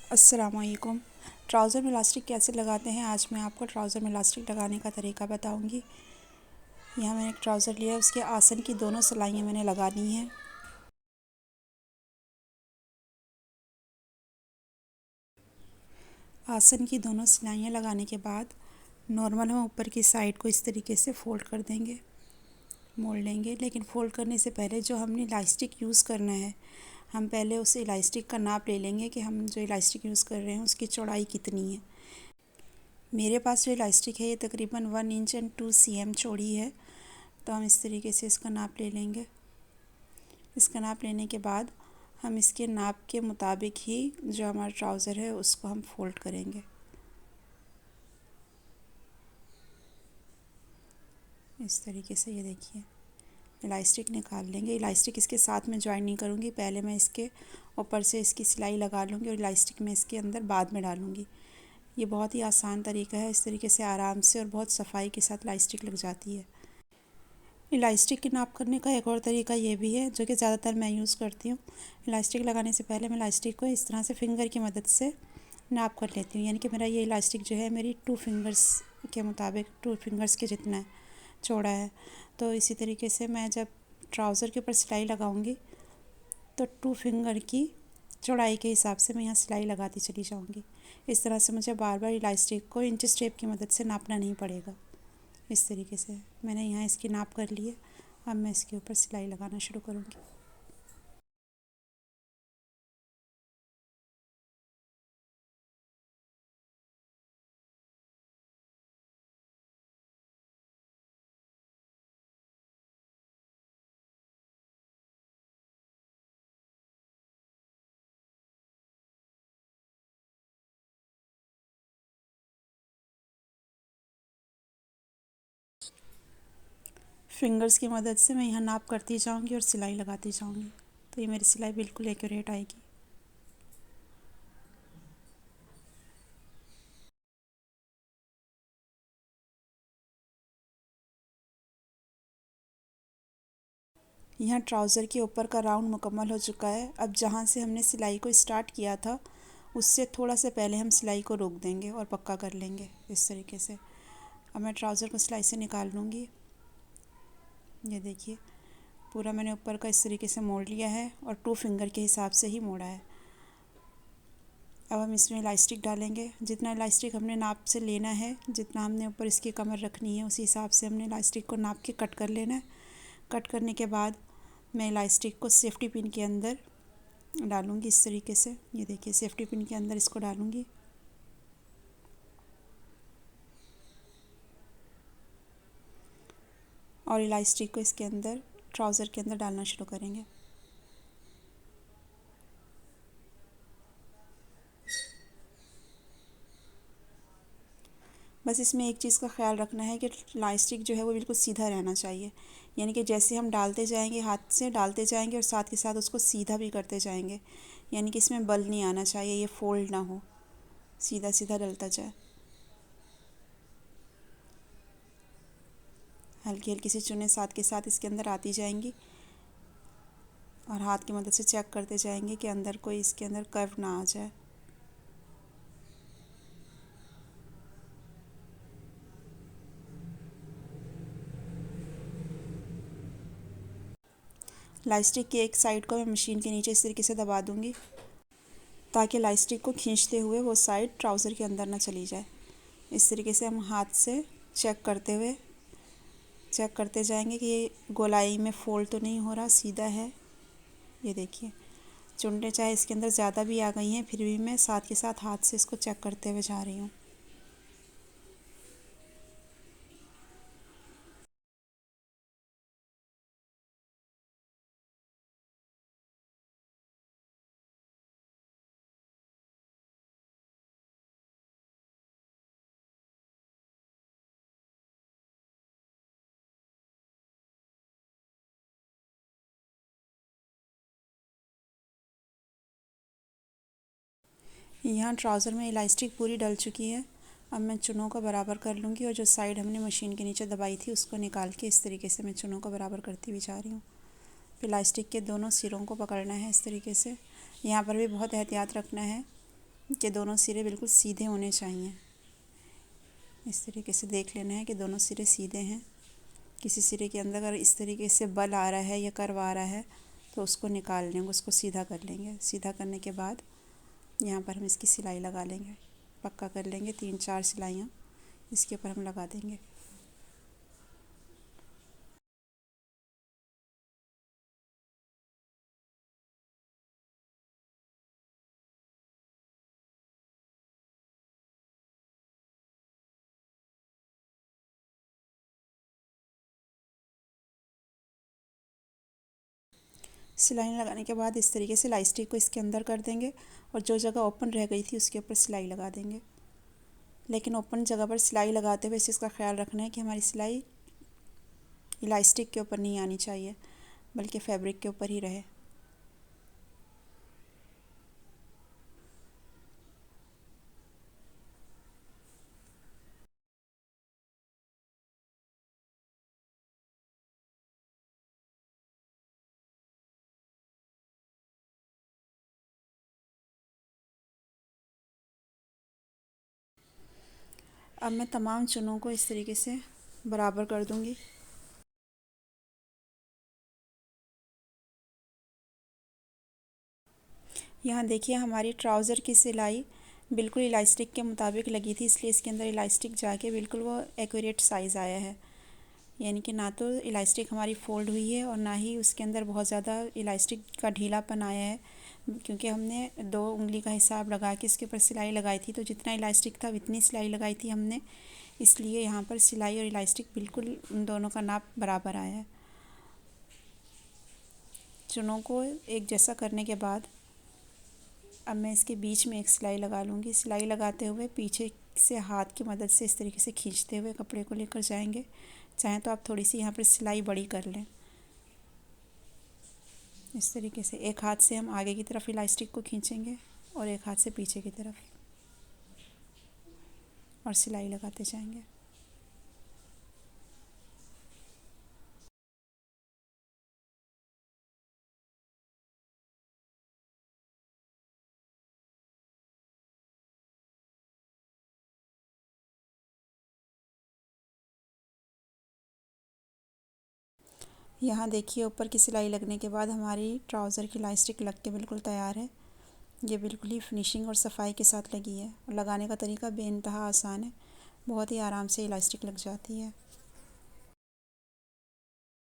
अस्सलामुअलैकुम। ट्राउज़र में इलास्टिक कैसे लगाते हैं, आज मैं आपको ट्राउज़र में इलास्टिक लगाने का तरीका बताऊंगी। यहाँ मैंने एक ट्राउज़र लिया है, उसके आसन की दोनों सिलाइयाँ मैंने लगा दी हैं। आसन की दोनों सिलाइयाँ लगाने के बाद नॉर्मल हम ऊपर की साइड को इस तरीके से फ़ोल्ड कर देंगे, मोड़ लेंगे। लेकिन फ़ोल्ड करने से पहले जो हमने इलास्टिक यूज़ करना है, हम पहले उस इलास्टिक का नाप ले लेंगे कि हम जो इलास्टिक यूज़ कर रहे हैं उसकी चौड़ाई कितनी है। मेरे पास जो इलास्टिक है ये तकरीबन 1 इंच एंड 2 cm चौड़ी है, तो हम इस तरीके से इसका नाप ले लेंगे। इसका नाप लेने के बाद हम इसके नाप के मुताबिक ही जो हमारा ट्राउज़र है उसको हम फ़ोल्ड करेंगे। इस तरीके से ये देखिए, इलास्टिक निकाल लेंगे। इलास्टिक इसके साथ में जॉइन नहीं करूँगी, पहले मैं इसके ऊपर से इसकी सिलाई लगा लूँगी और इलास्टिक मैं इसके अंदर बाद में डालूँगी। ये बहुत ही आसान तरीका है, इस तरीके से आराम से और बहुत सफाई के साथ इलास्टिक लग जाती है। इलास्टिक की नाप करने का एक और तरीका ये भी है, जो कि ज़्यादातर मैं यूज़ करती हूँ। इलास्टिक लगाने से पहले मैं इलास्टिक को इस तरह से फिंगर की मदद से नाप कर लेती हूँ, यानी कि मेरा ये इलास्टिक जो है मेरी 2 फिंगर्स के मुताबिक 2 फिंगर्स के जितना है, चौड़ा है। तो इसी तरीके से मैं जब ट्राउज़र के ऊपर सिलाई लगाऊंगी तो 2 फिंगर की चौड़ाई के हिसाब से मैं यहाँ सिलाई लगाती चली जाऊँगी। इस तरह से मुझे बार बार इलास्टिक को इंच टेप की मदद से नापना नहीं पड़ेगा। इस तरीके से मैंने यहाँ इसकी नाप कर ली है। अब मैं इसके ऊपर सिलाई लगाना शुरू करूँगी। फिंगर्स की मदद से मैं यहाँ नाप करती जाऊँगी और सिलाई लगाती जाऊँगी, तो ये मेरी सिलाई बिल्कुल एक्यूरेट आएगी। यहाँ ट्राउज़र के ऊपर का राउंड मुकम्मल हो चुका है। अब जहाँ से हमने सिलाई को स्टार्ट किया था उससे थोड़ा सा पहले हम सिलाई को रोक देंगे और पक्का कर लेंगे इस तरीके से। अब मैं ट्राउज़र को सिलाई से निकाल लूँगी। ये देखिए, पूरा मैंने ऊपर का इस तरीके से मोड़ लिया है और 2 फिंगर के हिसाब से ही मोड़ा है। अब हम इसमें इलास्टिक डालेंगे। जितना इलास्टिक हमने नाप से लेना है, जितना हमने ऊपर इसकी कमर रखनी है, उसी हिसाब से हमने इलास्टिक को नाप के कट कर लेना है। कट करने के बाद मैं इलास्टिक को सेफ्टी पिन के अंदर डालूँगी इस तरीके से। ये देखिए, सेफ्टी पिन के अंदर इसको डालूँगी और इलास्टिक को इसके अंदर ट्राउज़र के अंदर डालना शुरू करेंगे। बस इसमें एक चीज़ का ख्याल रखना है कि इलास्टिक जो है वो बिल्कुल सीधा रहना चाहिए, यानी कि जैसे हम डालते जाएंगे, हाथ से डालते जाएंगे और साथ के साथ उसको सीधा भी करते जाएंगे, यानी कि इसमें बल नहीं आना चाहिए, ये फोल्ड ना हो, सीधा सीधा डलता जाए। हल्की हल्की सी चुनें साथ के साथ इसके अंदर आती जाएंगी और हाथ की मदद से चेक करते जाएंगे कि अंदर कोई इसके अंदर कर्व ना आ जाए। इलास्टिक की एक साइड को मैं मशीन के नीचे इस तरीके से दबा दूंगी, ताकि इलास्टिक को खींचते हुए वो साइड ट्राउज़र के अंदर ना चली जाए। इस तरीके से हम हाथ से चेक करते जाएंगे कि ये गोलाई में फ़ोल्ड तो नहीं हो रहा, सीधा है। ये देखिए, चुनटें चाहे इसके अंदर ज़्यादा भी आ गई हैं, फिर भी मैं साथ के साथ हाथ से इसको चेक करते हुए जा रही हूँ। यहाँ ट्राउज़र में इलास्टिक पूरी डल चुकी है। अब मैं चुनों को बराबर कर लूँगी और जो साइड हमने मशीन के नीचे दबाई थी उसको निकाल के इस तरीके से मैं चुनों को बराबर करती हुई जा रही हूँ। इलास्टिक के दोनों सिरों को पकड़ना है इस तरीके से। यहाँ पर भी बहुत एहतियात रखना है कि दोनों सिरे बिल्कुल सीधे होने चाहिए। इस तरीके से देख लेना है कि दोनों सिरे सीधे हैं। किसी सिरे के अंदर अगर इस तरीके से बल आ रहा है या कर्व आ रहा है तो उसको निकाल लेंगे, उसको सीधा कर लेंगे। सीधा करने के बाद यहाँ पर हम इसकी सिलाई लगा लेंगे, पक्का कर लेंगे। 3-4 सिलाइयाँ इसके ऊपर हम लगा देंगे। सिलाई लगाने के बाद इस तरीके से इलास्टिक को इसके अंदर कर देंगे और जो जगह ओपन रह गई थी उसके ऊपर सिलाई लगा देंगे। लेकिन ओपन जगह पर सिलाई लगाते हुए इस चीज़ का ख्याल रखना है कि हमारी सिलाई इलास्टिक के ऊपर नहीं आनी चाहिए, बल्कि फैब्रिक के ऊपर ही रहे। अब मैं तमाम चुनों को इस तरीके से बराबर कर दूंगी। यहाँ देखिए हमारी ट्राउज़र की सिलाई बिल्कुल इलास्टिक के मुताबिक लगी थी, इसलिए इसके अंदर इलास्टिक जाके बिल्कुल वो एक्यूरेट साइज़ आया है। यानी कि ना तो इलास्टिक हमारी फ़ोल्ड हुई है और ना ही उसके अंदर बहुत ज़्यादा इलास्टिक का ढीलापन आया है, क्योंकि हमने 2 उंगली का हिसाब लगा के इसके ऊपर सिलाई लगाई थी। तो जितना इलास्टिक था उतनी सिलाई लगाई थी हमने, इसलिए यहाँ पर सिलाई और इलास्टिक बिल्कुल उन दोनों का नाप बराबर आया है। चुनों को एक जैसा करने के बाद अब मैं इसके बीच में एक सिलाई लगा लूँगी। सिलाई लगाते हुए पीछे से हाथ की मदद से इस तरीके से खींचते हुए कपड़े को लेकर जाएंगे। चाहें तो आप थोड़ी सी यहाँ पर सिलाई बड़ी कर लें। इस तरीके से एक हाथ से हम आगे की तरफ इलास्टिक को खींचेंगे और एक हाथ से पीछे की तरफ, और सिलाई लगाते जाएंगे। यहाँ देखिए ऊपर की सिलाई लगने के बाद हमारी ट्राउज़र की इलास्टिक लग के बिल्कुल तैयार है। ये बिल्कुल ही फिनिशिंग और सफाई के साथ लगी है और लगाने का तरीका बेइंतहा आसान है। बहुत ही आराम से इलास्टिक लग जाती है।